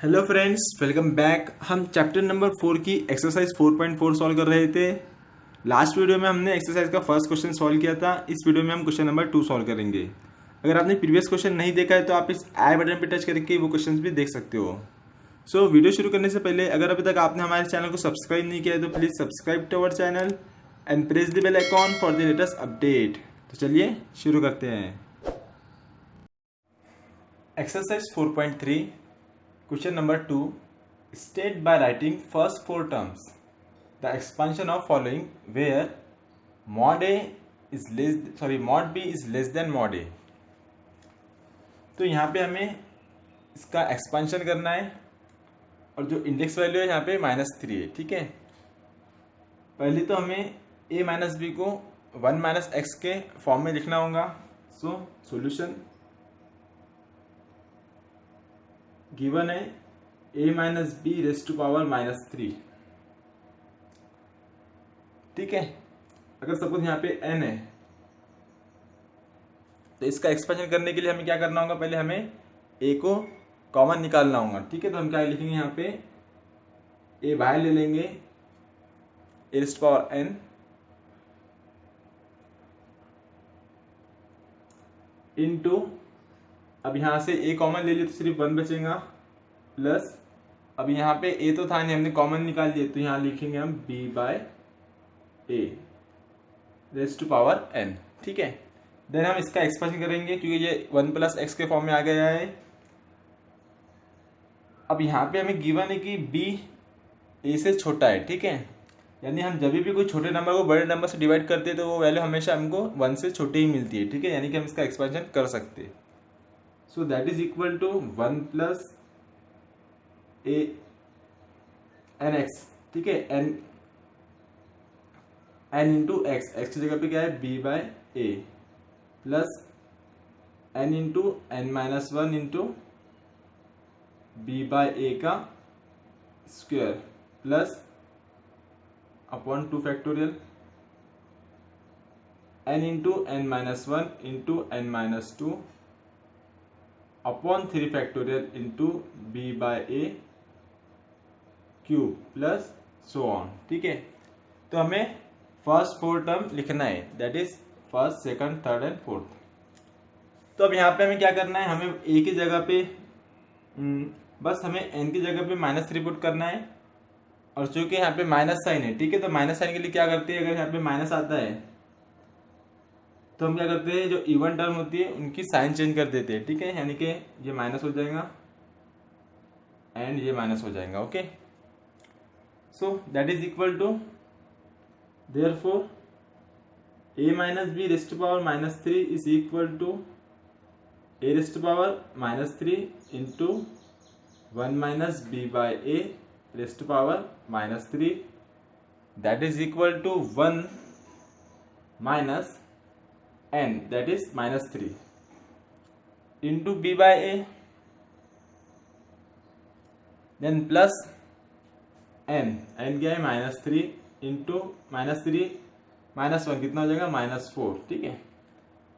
Hello friends, welcome back. हम chapter number 4 की exercise 4.4 solve कर रहे थे। लास्ट वीडियो में हमने एक्सरसाइज का फर्स्ट क्वेश्चन सॉल्व किया था। इस वीडियो में हम क्वेश्चन नंबर 2 सॉल्व करेंगे। अगर आपने प्रीवियस क्वेश्चन नहीं देखा है तो आप इस आई बटन पर टच करके वो क्वेश्चन भी देख सकते हो। वीडियो शुरू करने से पहले अगर अभी तक आपने हमारे चैनल को सब्सक्राइब नहीं किया है तो please subscribe to our channel and press the bell icon for the latest update. तो चलिए शुरू करते हैं। Exercise 4.3 Question number 2. State by writing first four terms the expansion of following where mod A is mod B is less than mod A. तो यहाँ पे हमें इसका एक्सपांशन करना है और जो इंडेक्स वैल्यू है यहाँ पे -3 है। ठीक है, पहले तो हमें a माइनस बी को 1 माइनस एक्स के फॉर्म में लिखना होगा। सॉल्यूशन गिवन है a minus b raise to power -3। ठीक है, अगर सपोज यहाँ पे n है तो इसका एक्सपेंशन करने के लिए हमें क्या करना होगा, पहले हमें a को कॉमन निकालना होगा। ठीक है, तो हम क्या लिखेंगे यहाँ पे a बाहर ले लेंगे a raise to power n into, अब यहाँ से a कॉमन ले लिया तो सिर्फ 1 बचेगा, प्लस अब यहाँ पे a तो था नहीं, हमने कॉमन निकाल दिया तो यहाँ लिखेंगे हम b by a raise to power n। ठीक है, देन हम इसका एक्सपेंशन करेंगे क्योंकि ये 1 प्लस एक्स के फॉर्म में आ गया है। अब यहाँ पे हमें गिवन है कि b a से छोटा है। ठीक है, यानी हम जब भी कोई छोटे नंबर को बड़े नंबर से डिवाइड करते हैं तो वो वैल्यू हमेशा हमको 1 से छोटी ही मिलती है। ठीक है, यानी कि हम इसका एक्सपेंशन कर सकते हैं। So that is equal to 1 plus a n x. ठीक है, एन इंटू एक्स, एक्स की जगह पे क्या है b by a, plus n into n minus 1 into b by a का square, plus upon 2 factorial n into n minus 1 into n minus 2 upon 3 factorial into b by a cube plus so on. ठीक है, तो हमें first 4 term लिखना है, that is first, second, third and fourth. तो अब यहाँ पे हमें क्या करना है, हमें a की जगह पे बस हमें n की जगह पे -3 पुट करना है और चूंकि यहाँ पे माइनस साइन है। ठीक है, तो माइनस साइन के लिए क्या करते हैं, अगर यहाँ पे माइनस आता है तो हम क्या करते हैं, जो इवन टर्म होती है उनकी साइन चेंज कर देते हैं। ठीक है, यानी कि ये माइनस हो जाएगा एंड ये माइनस हो जाएगा। Okay, so that is equal to therefore a minus b raised to power -3 is equal to a raised to power -3 into 1 minus b by a raised to power -3, that is equal to 1 minus n, that is -3 into b by a, then plus n क्या है -3 into -3 -1 कितना हो जाएगा -4। ठीक है,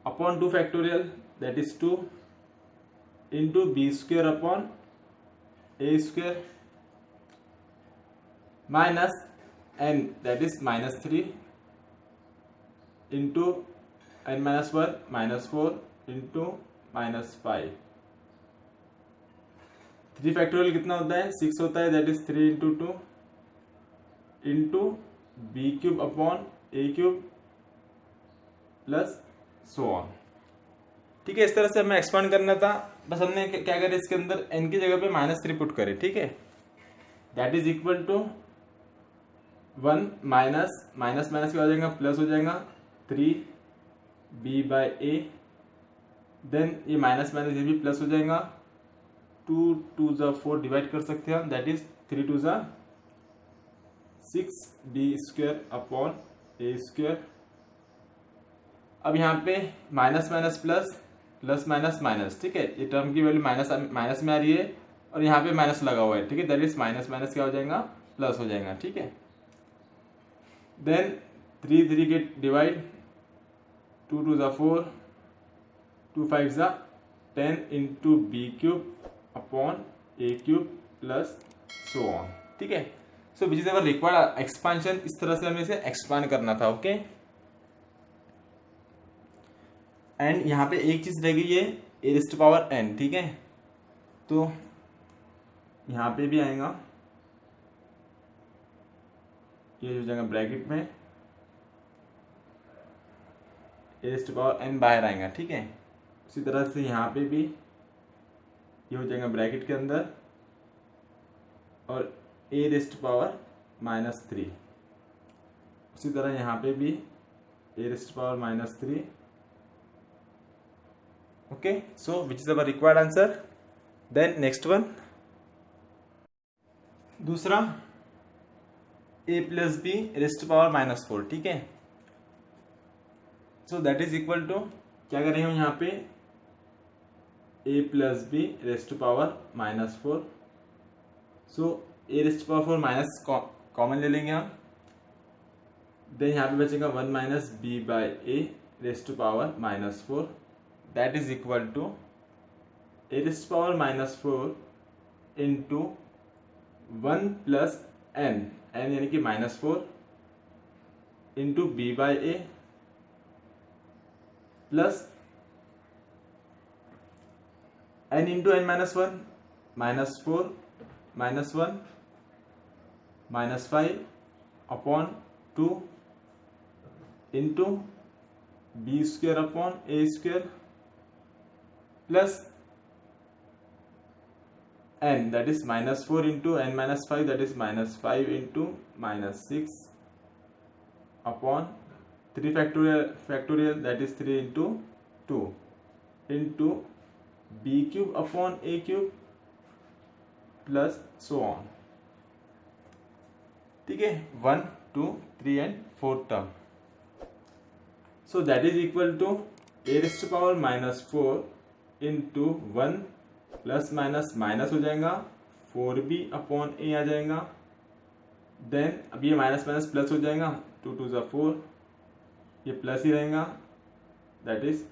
upon 2 factorial that is 2 into b square upon a square minus n that is -3 into n minus 1 -4 into -5। 3 factorial कितना होता है, 6 होता है, that is 3 into 2 into b cube upon a cube plus so on. ठीक है, इस तरह से हमें एक्सपांड करना था। बस हमने क्या करें, इसके अंदर n की जगह पे -3 पुट करें। ठीक है, that is equal to 1 minus minus minus क्या हो जाएगा, प्लस हो जाएगा 3 b बाय ए, देन ये माइनस माइनस ये भी प्लस हो जाएगा, 2 2 ज़ा 4 डिवाइड कर सकते हैं हम, दैट इज 3 2 ज़ा 6 b स्क्वायर अपॉन ए स्क्वायर। अब यहाँ पे minus minus plus, plus minus minus. ठीक है, ये टर्म की वैल्यू माइनस में आ रही है और यहाँ पे माइनस लगा हुआ है। ठीक है, दैट इज माइनस माइनस क्या हो जाएगा, प्लस हो जाएगा। ठीक है, देन 3 3 गेट डिवाइड, 2 2 ज़ा 4, 2 5 ज़ा 10 into b cube upon a cube plus so on. ठीक है, so which is our required expansion, इस तरह से हमें इसे एक्सपांड करना था। ओके, एंड यहाँ पे एक चीज रह गई है ए रेज़ टू पावर एन। ठीक है, तो यहाँ पे भी आएगा, ये हो जाएगा ब्रैकेट में ए रेज़ टू पावर एन बाहर आएगा। ठीक है, उसी तरह से यहाँ पे भी ये हो जाएगा ब्रैकेट के अंदर, और ए रेज़ टू पावर -3, उसी तरह यहाँ पे भी a raise to power -3। Okay, so which is our required answer. Then next one, दूसरा a plus b raise to power -4। ठीक है, so that is equal to, क्या कर रहे हो यहाँ पे, a plus b raise to power -4। So a raise to power 4 minus common ले लेंगे हम, देन यहाँ पे बचेगा 1 minus b by a raise to power -4, that is equal to a raise to power -4 into 1 plus n, n यानी कि -4 into b by a plus n into n -1, -4 -1 -5 upon 2 into b square upon a square plus n, that is -4 into n -5, that is -5 into -6 upon 3 factorial, that is 3 into 2 into b cube upon a cube plus so on। ठीक है, 1 2 3 and 4 term, so that is equal to a raised to power -4 into 1 plus minus minus हो जाएगा, 4b upon ए आ जाएगा, then अब ये minus minus plus हो जाएगा, 2 2 ज़ा 4, ये प्लस ही रहेगा, that is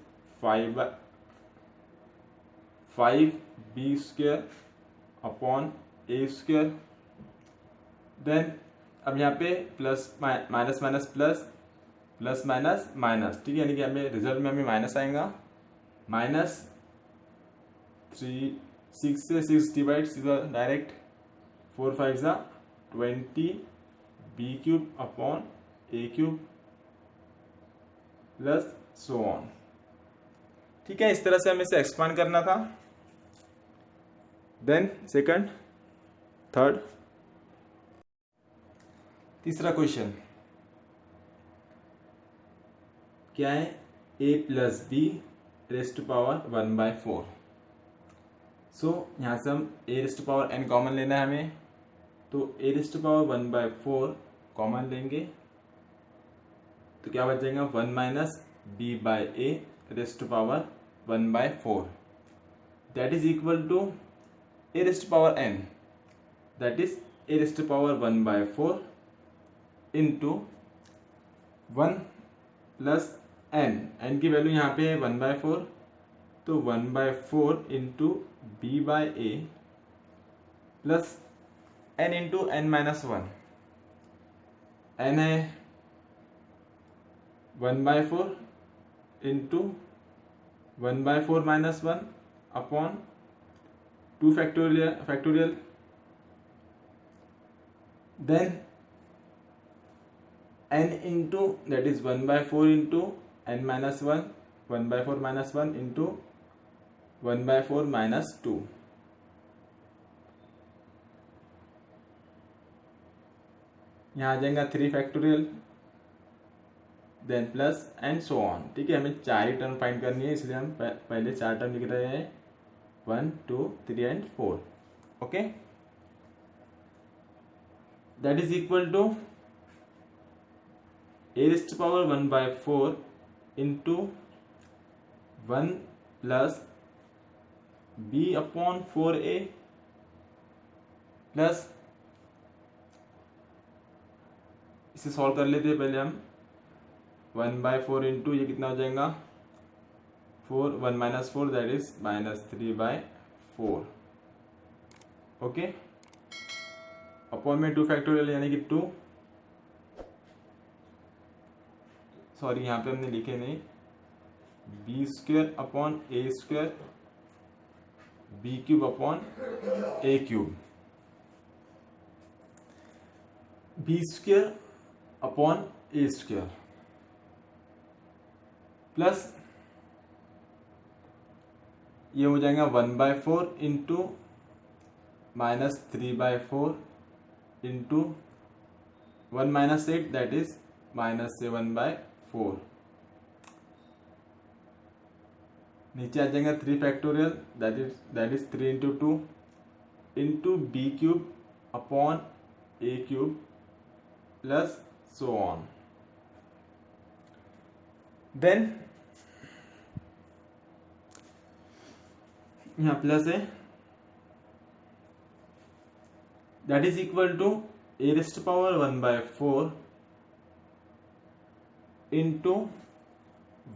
5b square upon a square. Then अब यहाँ पे plus minus minus plus, plus minus minus. ठीक है, यानी कि हमें रिजल्ट में हमें माइनस आएगा, -6 से 6 डिवाइड सीधा डायरेक्ट, 4 5 ज़ा 20 b cube upon a cube plus so on. ठीक है, इस तरह से हमें इसे एक्सपांड करना था। देन सेकंड, थर्ड, तीसरा क्वेश्चन क्या है, a plus b raise to power 1/4। So यहाँ से हम a raise to power n common लेना है हमें, तो a raise to power 1/4 common लेंगे तो क्या बच जाएगा, 1 minus b by a raise to power 1/4, that is equal to a raise to power n, that is a raise to power 1/4 into 1 plus n की वैल्यू यहाँ पे है 1/4, तो 1/4 into b by a plus n into n -1, n है 1/4 into 1/4 -1 upon 2 factorial, then n into that is 1/4 into n -1, 1/4 -1 into 1/4 -2, यहाँ आ जाएगा 3 factorial, then plus and so on. ठीक है, हमें 4 ही टर्म फाइंड करनी है, इसलिए हम पहले 4 टर्म लिख रहे हैं, 1 2 3 and 4। Okay, that is equal to a raised to power 1/4 into 1 plus b upon 4a plus, इसे सॉल्व कर लेते हैं पहले हम, 1/4 इंटू ये कितना हो जाएगा, 4, 1 -4 दैट इज -3/4। ओके, अपॉन में 2 फैक्टोरियल यानी कि 2, सॉरी यहाँ पे हमने लिखे नहीं, B square upon A square B cube upon a cube, B square upon A square plus ये हो जाएगा 1/4 इंटू -3/4 इंटू 1 - 8 दैट इज -7/4। नीचे आ जाएगा 3 factorial that is 3 into 2 into b cube upon a cube plus so on. Then यहाँ plus है that is equal to a raised to power 1/4 into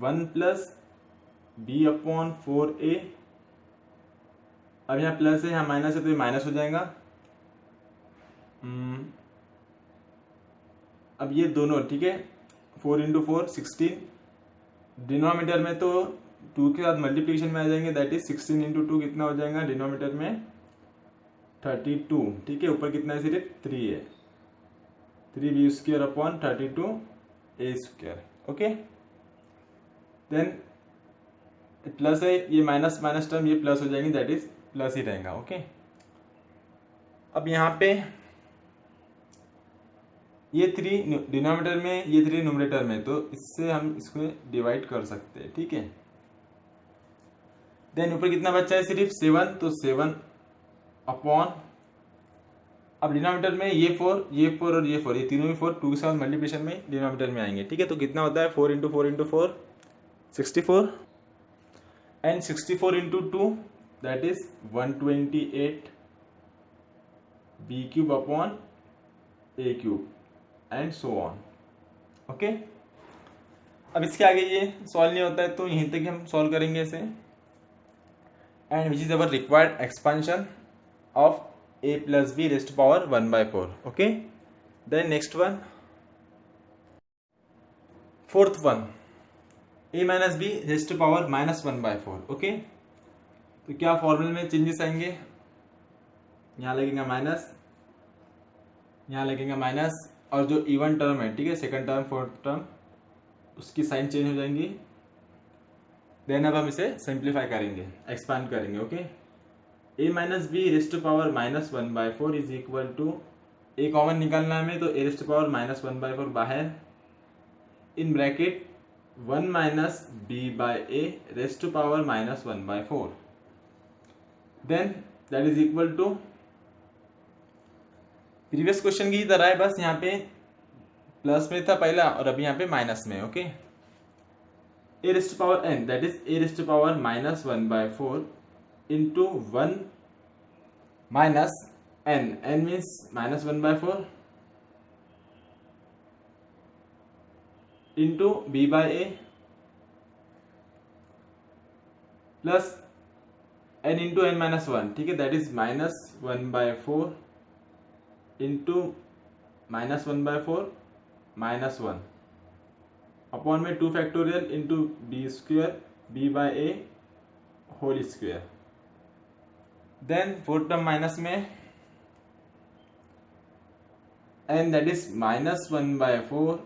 1 plus b upon 4a। अब यहाँ plus है, यहाँ minus है तो ये माइनस हो जाएगा। अब ये दोनों ठीक है, 4 इंटू 4 16, डिनोमीटर में तो 2 के साथ मल्टीप्लिकेशन में आ जाएंगे दैट इज 16 इंटू 2 कितना हो जाएगा डिनोमीटर में 32, ठीक है। ऊपर कितना है, सिर्फ 3 है, 3b square upon 32a square, okay. Then plus है, ये माइनस माइनस टर्म ये प्लस हो जाएंगे दैट इज प्लस ही रहेगा, ओके। अब यहाँ पे ये 3 डिनोमिनेटर में, ये 3 न्यूमरेटर में, तो इससे हम इसको डिवाइड कर सकते हैं, ठीक है। देन ऊपर कितना बचा है, सिर्फ 7, तो 7 अपॉन, अब डिनोमिनेटर में ये 4 और ये 4, ये तीनों भी 4 2 के साथ मल्टीप्लिकेशन में डिनोमिनेटर में आएंगे, ठीक है। तो कितना होता है 4 into 4 into 4 64 and 64 into 2 that is 128 b cube upon a cube and so on, okay. अब इसके आगे ये सॉल्व नहीं होता है तो यहीं तक हम सॉल्व करेंगे इसे, and which is our required expansion of a plus b raised to power 1/4, okay। then next one, fourth one, a minus b raised to power -1/4, okay। तो क्या फॉर्मूले में चेंजेस आएंगे, यहाँ लगेगा माइनस, यहाँ लगेगा माइनस, और जो इवन टर्म है, ठीक है, सेकंड टर्म फोर्थ टर्म, उसकी साइन चेंज हो जाएंगी। देन अब हम इसे सिंप्लीफाई करेंगे, एक्सपांड करेंगे, okay. a minus b raised to power -1/4 is equal to, a common निकालना है हमें, तो a रेस्ट टू पावर -1/4 बाहर, in bracket 1 minus b by a raised to power -1/4, then that is equal to previous question की तरह है, बस यहाँ पे प्लस में था पहला और अभी यहाँ पे माइनस में, okay. a raised to power n that is a raised to power -1/4 into 1 minus n, n means -1/4 into b by a plus n into n minus 1, ठीक है, that is -1/4 into -1/4 -1 अपॉन में 2 factorial into b square b by a whole square. Then fourth term minus में and that is -1/4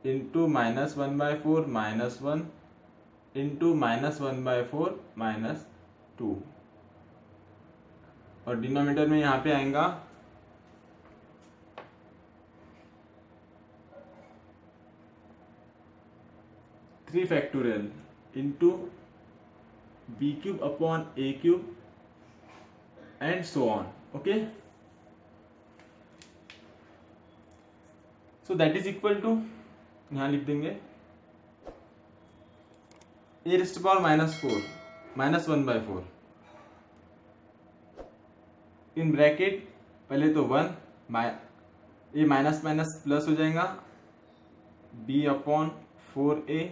into -1/4 -1 into -1/4 -2, और denominator में यहाँ पे आएगा 3 factorial into b cube upon a cube and so on, okay. So that is equal to, यहां लिख देंगे a raised to power -1/4 in bracket, पहले तो 1, ये माइनस माइनस प्लस हो जाएगा, b अपॉन 4a,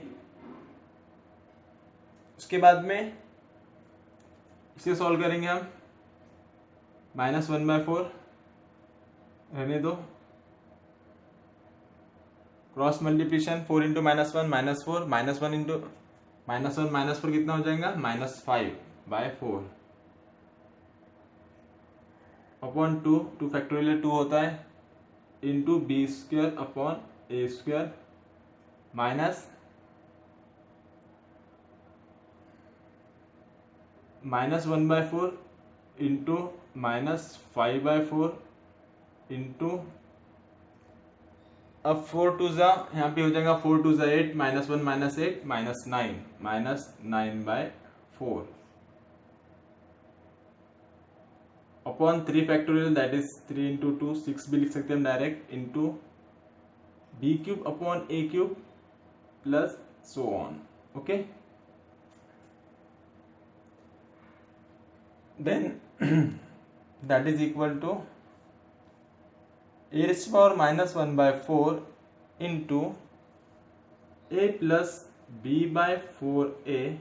उसके बाद में इसे सॉल्व करेंगे हम -1/4 रहने दो, cross multiplication 4 into minus one minus four, minus one into minus one minus four कितना हो जाएगा -5/4 अपॉन 2, 2 फैक्टोरियल 2 होता है, into b² upon a² minus -1/4 into -5/4 into, अब 4 टू ज़ा यहाँ पे हो जाएगा 4 टू ज़ा 8 -1 -8 -9 -9/4 upon 3 factorial that is 3 into 2 6 भी लिख सकते हैं हम direct, into b³ upon a³ plus so on. Okay, then that is equal to a⁻⁻1/4 into a plus b/4a।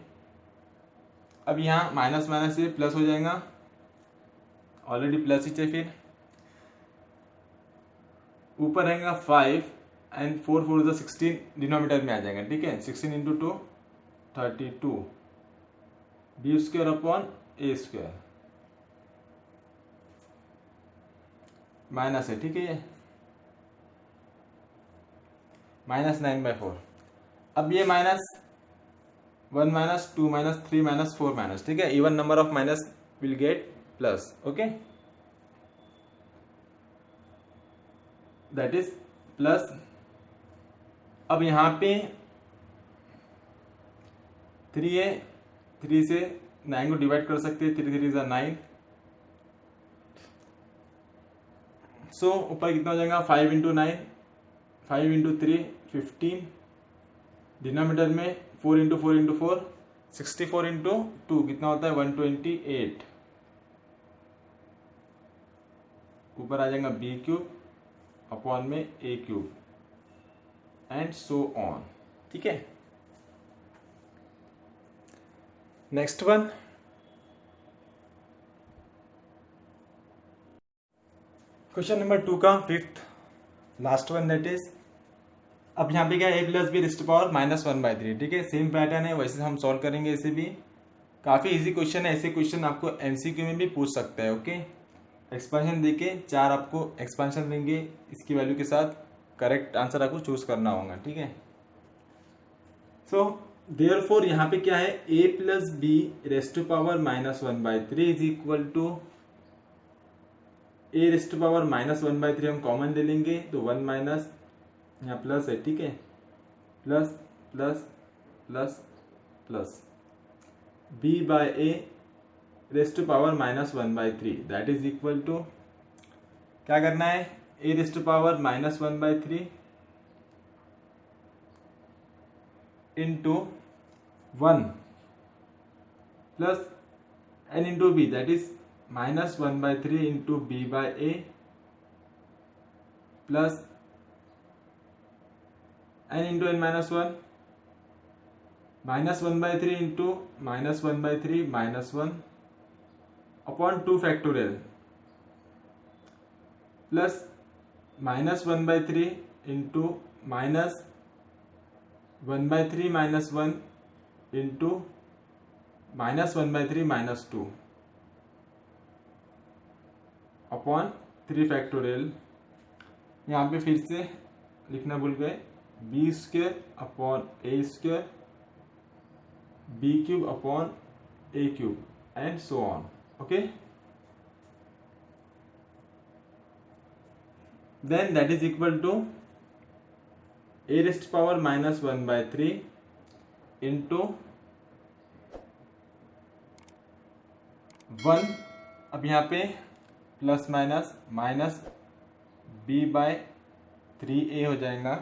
अब यहाँ माइनस माइनस ये प्लस हो जाएगा, ऑलरेडी प्लस ही चाहिए, फिर ऊपर रहेगा 5 एंड 4 4 16 डिनोमीटर में आ जाएगा। ठीक है, 16 into 2 32 b² upon a² minus है। ठीक है, ये -9/4। अब ये -1 -2 -3 -4 माइनस, ठीक है, even number of minus will get plus. Okay, that is plus. अब यहाँ पे 3 है, 3 से 9 को डिवाइड कर सकते हैं, 3 3 9। सो ऊपर कितना हो जाएगा 5 इंटू 9, 5 इंटू 3 15, डिनोमीटर में 4 इंटू 4 इंटू 4 64 इंटू 2 कितना होता है 128, ऊपर आ जाएगा b³ अपॉन में a³ एंड सो ऑन। ठीक है, नेक्स्ट वन, क्वेश्चन नंबर 2 का 5th last one, that is, अब यहाँ पे क्या है a plus b raised power -1/3। ठीक है, सेम पैटर्न है, वैसे हम सॉल्व करेंगे इसे भी। काफी इजी क्वेश्चन है, ऐसे क्वेश्चन आपको एमसीक्यू में भी पूछ सकता है। ओके, एक्सपेंशन देके 4 आपको एक्सपेंशन देंगे, इसकी वैल्यू के साथ करेक्ट आंसर आपको चूज करना होगा। ठीक है, सो देयरफॉर यहाँ पे क्या है a plus b raised power -1/3 is equal to a raised power -1/3 हम कॉमन ले लेंगे तो 1 माइनस यहाँ प्लस है। ठीक है, plus plus plus plus b/a raised power -1/3 that is equal to, क्या करना है a raised power -1/3 into 1 plus n into b that is -1/3 into b/a plus n into n -1 -1/3 into -1/3 -1 upon 2 factorial plus -1/3 into -1/3 -1 into -1/3 -2 upon 3 factorial. यहाँ पे फिर से लिखना भूल गए, b² upon a² b³ upon a³ and so on. Okay, then that is equal to a raised power -1/3 into 1, अब यहाँ पे प्लस माइनस माइनस b/3a हो जाएगा,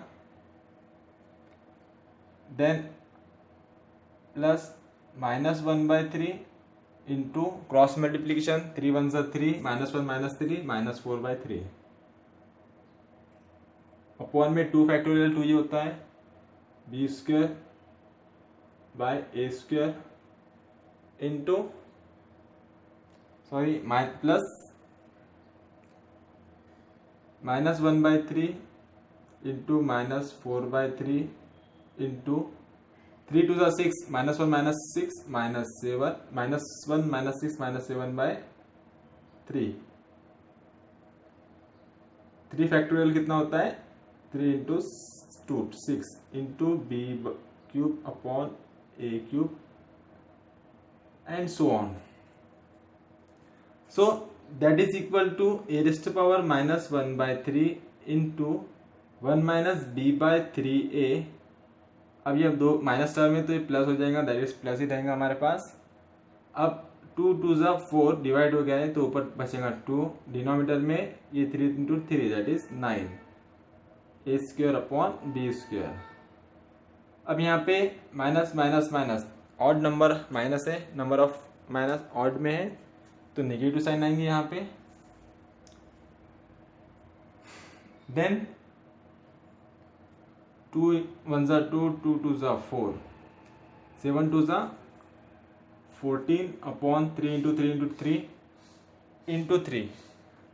then plus -1/3 into cross multiplication 3 1 3 -1 -3 -4/3 upon में 2 फैक्टोरियल 2 ये होता है b² by a² into plus -1/3 into -4/3 into 3 2 ज़ा 6 -1 -6 -7 -1 -6 -7/3 3 फैक्टोरियल कितना होता है 3 into 2 6 into b cube upon a cube and so on. So that is equal to a raised to power -1/3 into 1 minus b/3a. अब ये दो माइनस टर्म है तो ये प्लस हो जाएगा, दैट इज प्लस ही रहेगा हमारे पास. अब 2 2 ज़ा 4 डिवाइड हो गया है तो ऊपर बचेगा 2, डिनोमिनेटर में ये 3 into 3 that is 9 a square upon b square. अब यहाँ पे minus minus minus odd number minus है, नंबर ऑफ माइनस ऑड में है तो नेगेटिव साइन आएंगे यहाँ पे. देन 2 1 ज़ा 2 2 2 ज़ा 4 7 2 ज़ा 14 अपॉन 3 इंटू 3 इंटू 3 इंटू 3.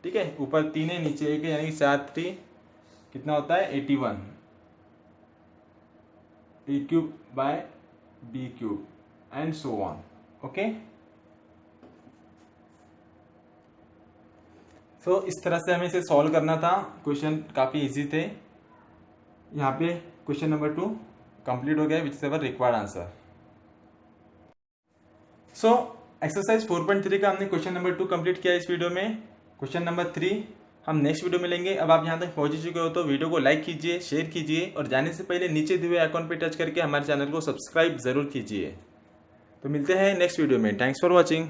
ठीक है, ऊपर 3 है नीचे 1 है यानी कि 4 3 कितना होता है 81 a cube by b cube and so on. Okay, so इस तरह से हमें इसे सॉल्व करना था. क्वेश्चन काफ़ी इजी थे. यहाँ पे क्वेश्चन नंबर 2 कंप्लीट हो गया विच is our required answer. So exercise 4.3 का हमने क्वेश्चन नंबर 2 कंप्लीट किया इस वीडियो में. क्वेश्चन नंबर 3 हम नेक्स्ट वीडियो में लेंगे. अब आप यहाँ तक पहुँच चुके हो तो वीडियो को लाइक कीजिए, शेयर कीजिए और जाने से पहले नीचे दिए हुए आइकॉन पे टच करके हमारे चैनल को सब्सक्राइब जरूर कीजिए. तो मिलते हैं नेक्स्ट वीडियो में. Thanks for watching.